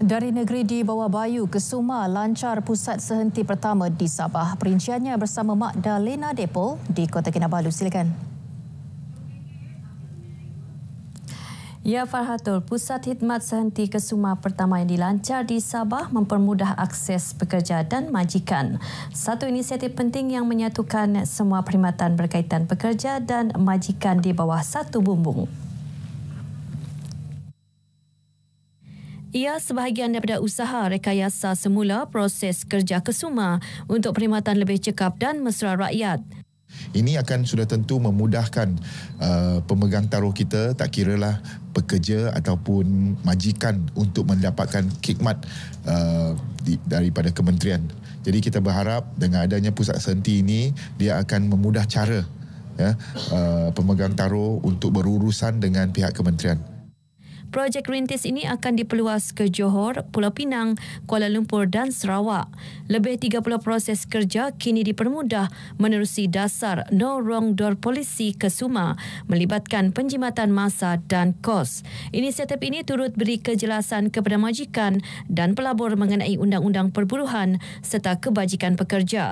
Dari negeri di bawah Bayu ke Suma, lancar pusat sehenti pertama di Sabah. Perinciannya bersama Magdalena Depol di Kota Kinabalu. Silakan. Ya, Farhatul, pusat khidmat sehenti ke Suma pertama yang dilancar di Sabah mempermudah akses pekerja dan majikan. Satu inisiatif penting yang menyatukan semua perkhidmatan berkaitan pekerja dan majikan di bawah satu bumbung. Ia sebahagian daripada usaha rekayasa semula proses kerja ke Suma untuk perkhidmatan lebih cekap dan mesra rakyat. Ini akan sudah tentu memudahkan pemegang taruh kita, tak kiralah pekerja ataupun majikan, untuk mendapatkan khidmat daripada kementerian. Jadi kita berharap dengan adanya pusat sehenti ini, dia akan memudah cara pemegang taruh untuk berurusan dengan pihak kementerian. Projek rintis ini akan diperluas ke Johor, Pulau Pinang, Kuala Lumpur dan Sarawak. Lebih 30 proses kerja kini dipermudah menerusi dasar No Wrong Door Policy ke Suma, melibatkan penjimatan masa dan kos. Inisiatif ini turut beri kejelasan kepada majikan dan pelabur mengenai undang-undang perburuhan serta kebajikan pekerja.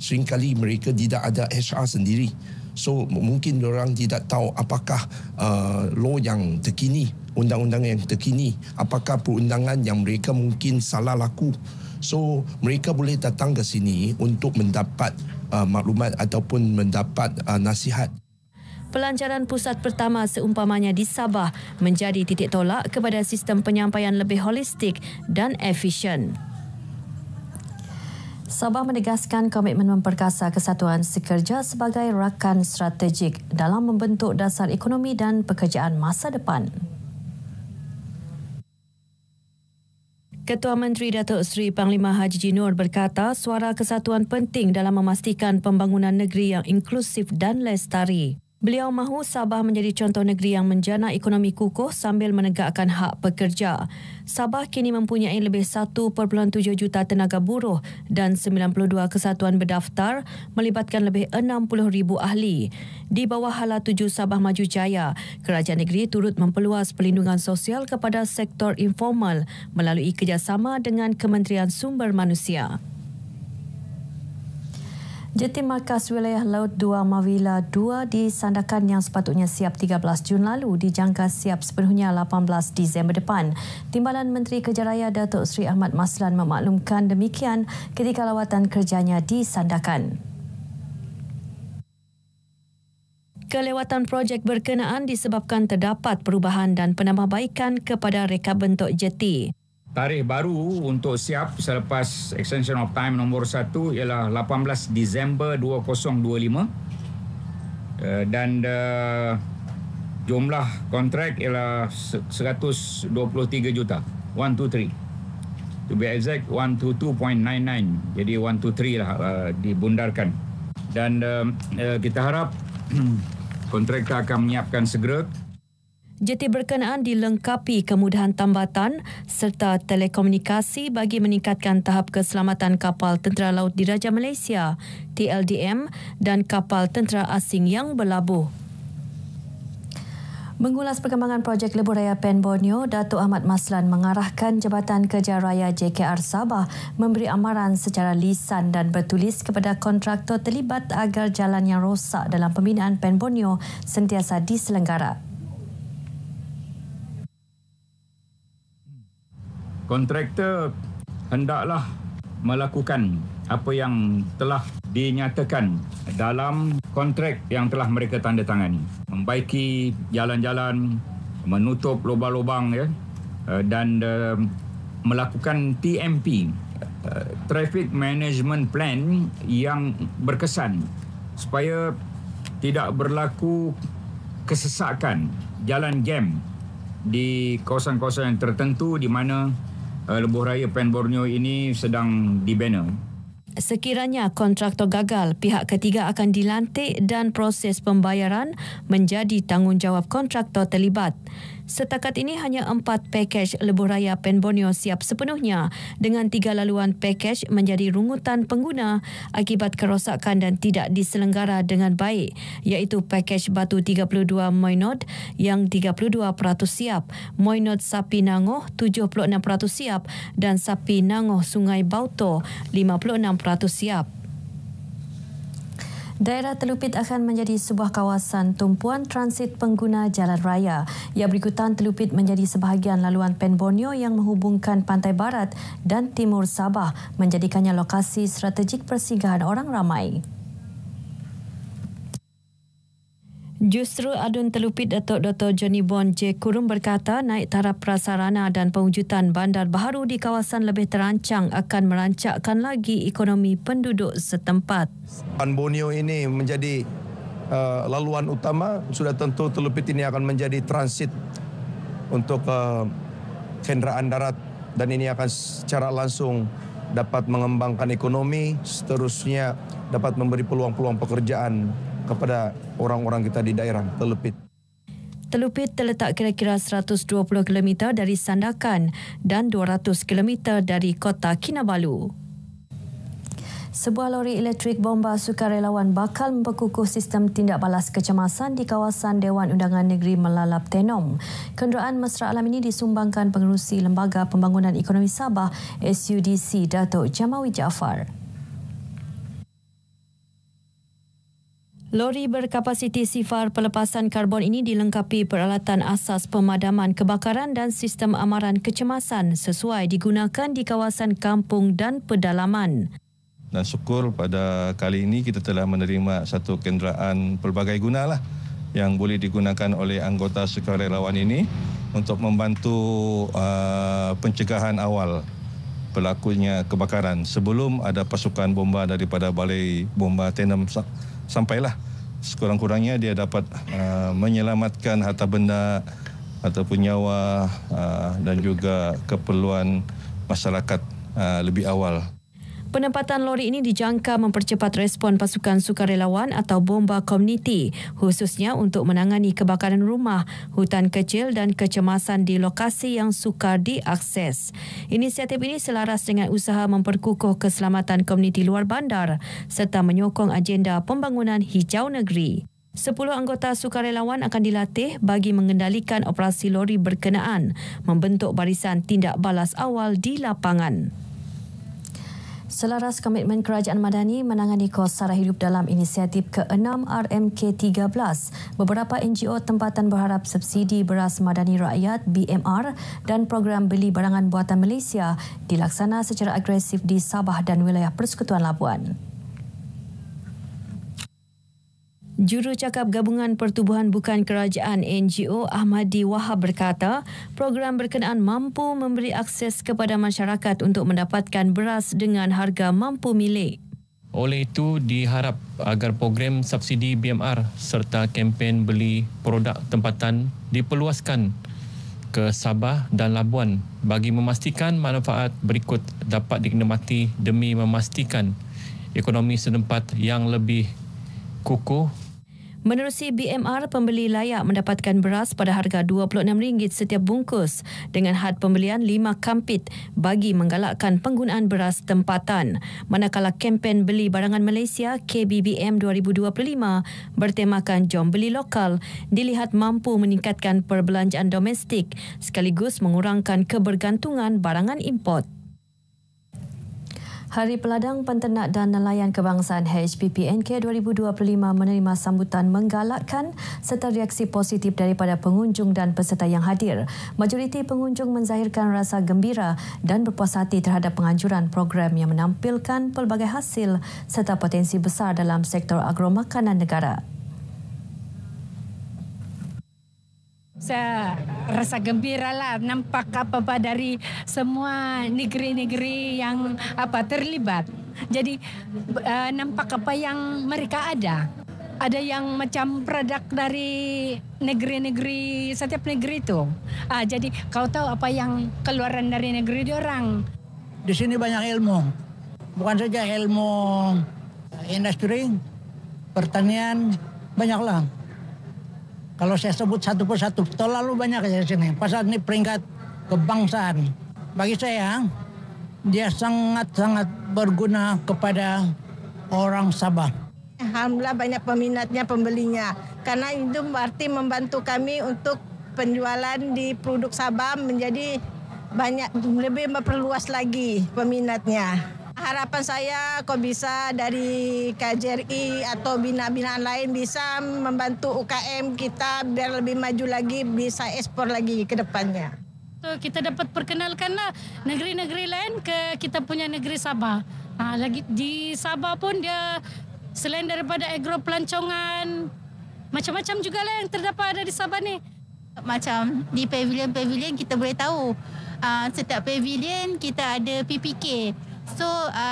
Seringkali mereka tidak ada HR sendiri. So mungkin orang tidak tahu apakah law yang terkini, undang-undang yang terkini, apakah perundangan yang mereka mungkin salah laku. So mereka boleh datang ke sini untuk mendapat maklumat ataupun mendapat nasihat. Pelancaran pusat pertama seumpamanya di Sabah menjadi titik tolak kepada sistem penyampaian lebih holistik dan efisien. Sabah menegaskan komitmen memperkasa kesatuan sekerja sebagai rakan strategik dalam membentuk dasar ekonomi dan pekerjaan masa depan. Ketua Menteri Datuk Seri Panglima Haji Jinur berkata suara kesatuan penting dalam memastikan pembangunan negeri yang inklusif dan lestari. Beliau mahu Sabah menjadi contoh negeri yang menjana ekonomi kukuh sambil menegakkan hak pekerja. Sabah kini mempunyai lebih 1.7 juta tenaga buruh dan 92 kesatuan berdaftar melibatkan lebih 60,000 ahli. Di bawah Hala 7 Sabah Maju Jaya, kerajaan negeri turut memperluas perlindungan sosial kepada sektor informal melalui kerjasama dengan Kementerian Sumber Manusia. Jeti Markas Wilayah Laut 2 Mawila 2 di Sandakan yang sepatutnya siap 13 Jun lalu dijangka siap sepenuhnya 18 Disember depan. Timbalan Menteri Kerja Raya Datuk Seri Ahmad Maslan memaklumkan demikian ketika lawatan kerjanya di Sandakan. Kelewatan projek berkenaan disebabkan terdapat perubahan dan penambahbaikan kepada reka bentuk jeti. Tarikh baru untuk siap selepas extension of time nombor 1 ialah 18 Disember 2025 dan jumlah kontrak ialah 123 juta, 123. To be exact 122.99, jadi 123 lah dibundarkan. Dan kita harap kontraktor akan menyiapkan segera. Jeti berkenaan dilengkapi kemudahan tambatan serta telekomunikasi bagi meningkatkan tahap keselamatan kapal Tentera Laut Diraja Malaysia, TLDM, dan kapal tentera asing yang berlabuh. Mengulas perkembangan projek Lebuh Raya Pen Borneo, Datuk Ahmad Maslan mengarahkan Jabatan Kerja Raya JKR Sabah memberi amaran secara lisan dan bertulis kepada kontraktor terlibat agar jalan yang rosak dalam pembinaan Pen Borneo sentiasa diselenggara. Kontraktor hendaklah melakukan apa yang telah dinyatakan dalam kontrak yang telah mereka tandatangani. Membaiki jalan-jalan, menutup lubang-lubang dan melakukan TMP, Traffic Management Plan yang berkesan supaya tidak berlaku kesesakan, jalan jam di kawasan-kawasan tertentu di mana Lebuh Raya Pen Borneo ini sedang dibina. Sekiranya kontraktor gagal, pihak ketiga akan dilantik dan proses pembayaran menjadi tanggungjawab kontraktor terlibat. Setakat ini hanya 4 pakej lebuh raya Pen Borneo siap sepenuhnya dengan 3 laluan pakej menjadi rungutan pengguna akibat kerosakan dan tidak diselenggara dengan baik, iaitu pakej Batu 32 Moinod yang 32% siap, Moinod Sapi Nangoh 76% siap dan Sapi Nangoh Sungai Bauto 56% siap. Daerah Telupit akan menjadi sebuah kawasan tumpuan transit pengguna jalan raya. Ia berikutan Telupit menjadi sebahagian laluan Pen Borneo yang menghubungkan pantai barat dan timur Sabah, menjadikannya lokasi strategik persinggahan orang ramai. Justru Adun Telupit Datuk Dr. Johnny Bon J. Kurum berkata naik taraf prasarana dan pewujudan bandar baharu di kawasan lebih terancang akan merancakkan lagi ekonomi penduduk setempat. Pen Borneo ini menjadi laluan utama, sudah tentu Telupit ini akan menjadi transit untuk kenderaan darat dan ini akan secara langsung dapat mengembangkan ekonomi, seterusnya dapat memberi peluang-peluang pekerjaan kepada orang-orang kita di daerah Telupit. Telupit terletak kira-kira 120 km dari Sandakan dan 200 km dari kota Kinabalu. Sebuah lori elektrik bomba sukarelawan bakal memperkukuh sistem tindak balas kecemasan di kawasan Dewan Undangan Negeri Melalap Tenom. Kenderaan mesra alam ini disumbangkan Pengerusi Lembaga Pembangunan Ekonomi Sabah SUDC Datuk Jamawi Jaafar. Lori berkapasiti sifar pelepasan karbon ini dilengkapi peralatan asas pemadaman kebakaran dan sistem amaran kecemasan sesuai digunakan di kawasan kampung dan pedalaman. Dan syukur pada kali ini kita telah menerima satu kenderaan pelbagai guna yang boleh digunakan oleh anggota sukarelawan ini untuk membantu pencegahan awal berlakunya kebakaran sebelum ada pasukan bomba daripada Balai Bomba Tenom sampailah. Sekurang-kurangnya dia dapat menyelamatkan harta benda ataupun nyawa dan juga keperluan masyarakat lebih awal. Penempatan lori ini dijangka mempercepat respon pasukan sukarelawan atau bomba komuniti, khususnya untuk menangani kebakaran rumah, hutan kecil dan kecemasan di lokasi yang sukar diakses. Inisiatif ini selaras dengan usaha memperkukuh keselamatan komuniti luar bandar serta menyokong agenda pembangunan hijau negeri. 10 anggota sukarelawan akan dilatih bagi mengendalikan operasi lori berkenaan, membentuk barisan tindak balas awal di lapangan. Selaras komitmen Kerajaan Madani menangani kos sara hidup dalam inisiatif ke-6 RMK13, beberapa NGO tempatan berharap subsidi beras madani rakyat BMR dan program beli barangan buatan Malaysia dilaksana secara agresif di Sabah dan wilayah Persekutuan Labuan. Jurucakap Gabungan Pertubuhan Bukan Kerajaan NGO Ahmadi Wahab berkata, program berkenaan mampu memberi akses kepada masyarakat untuk mendapatkan beras dengan harga mampu milik. Oleh itu, diharap agar program subsidi BMR serta kempen beli produk tempatan diperluaskan ke Sabah dan Labuan bagi memastikan manfaat berikut dapat dinikmati demi memastikan ekonomi setempat yang lebih kukuh. Menerusi BMR, pembeli layak mendapatkan beras pada harga RM26 setiap bungkus dengan had pembelian 5 kampit bagi menggalakkan penggunaan beras tempatan. Manakala kempen beli barangan Malaysia KBBM 2025 bertemakan Jom Beli Lokal dilihat mampu meningkatkan perbelanjaan domestik sekaligus mengurangkan kebergantungan barangan import. Hari Peladang Penternak dan Nelayan Kebangsaan HPPNK 2025 menerima sambutan menggalakkan serta reaksi positif daripada pengunjung dan peserta yang hadir. Majoriti pengunjung menzahirkan rasa gembira dan berpuas hati terhadap penganjuran program yang menampilkan pelbagai hasil serta potensi besar dalam sektor agromakanan negara. Saya rasa gembira lah nampak apa-apa dari semua negeri-negeri yang terlibat. Jadi nampak apa yang mereka ada. Ada yang macam produk dari negeri-negeri, setiap negeri itu. Jadi kau tahu apa yang keluaran dari negeri diorang. Di sini banyak ilmu. Bukan saja ilmu industri, pertanian, banyaklah. Kalau saya sebut satu persatu, terlalu banyak di sini. Pasal ini peringkat kebangsaan. Bagi saya, dia sangat-sangat berguna kepada orang Sabah. Alhamdulillah banyak peminatnya, pembelinya. Karena itu berarti membantu kami untuk penjualan di produk Sabah menjadi banyak, lebih memperluas lagi peminatnya. Harapan saya kok bisa dari KJRI atau bina-binaan lain bisa membantu UKM kita biar lebih maju lagi, bisa ekspor lagi ke depannya. Kita dapat perkenalkanlah negeri-negeri lain ke kita punya negeri Sabah. Lagi di Sabah pun dia selain daripada agro pelancongan, macam-macam juga lah yang terdapat ada di Sabah ni. Macam di pavilion-pavilion kita boleh tahu setiap pavilion kita ada PPK. So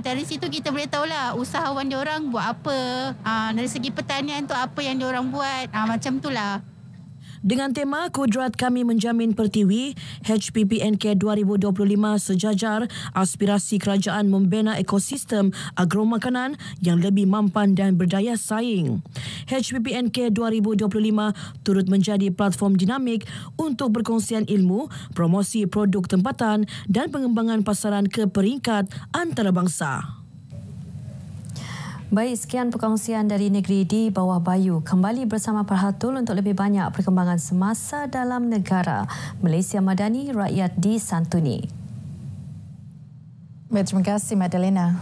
dari situ kita boleh tahulah usahawan diorang buat apa. Dari segi pertanian tu apa yang diorang buat. Macam itulah. Dengan tema Kudrat Kami Menjamin Pertiwi, HPPNK 2025 sejajar aspirasi kerajaan membina ekosistem agromakanan yang lebih mampan dan berdaya saing. HPPNK 2025 turut menjadi platform dinamik untuk perkongsian ilmu, promosi produk tempatan dan pengembangan pasaran ke peringkat antarabangsa. Baik, sekian perkongsian dari Negeri di Bawah Bayu. Kembali bersama Perhatul untuk lebih banyak perkembangan semasa dalam negara. Malaysia Madani, rakyat disantuni. Baik, terima kasih Madalena.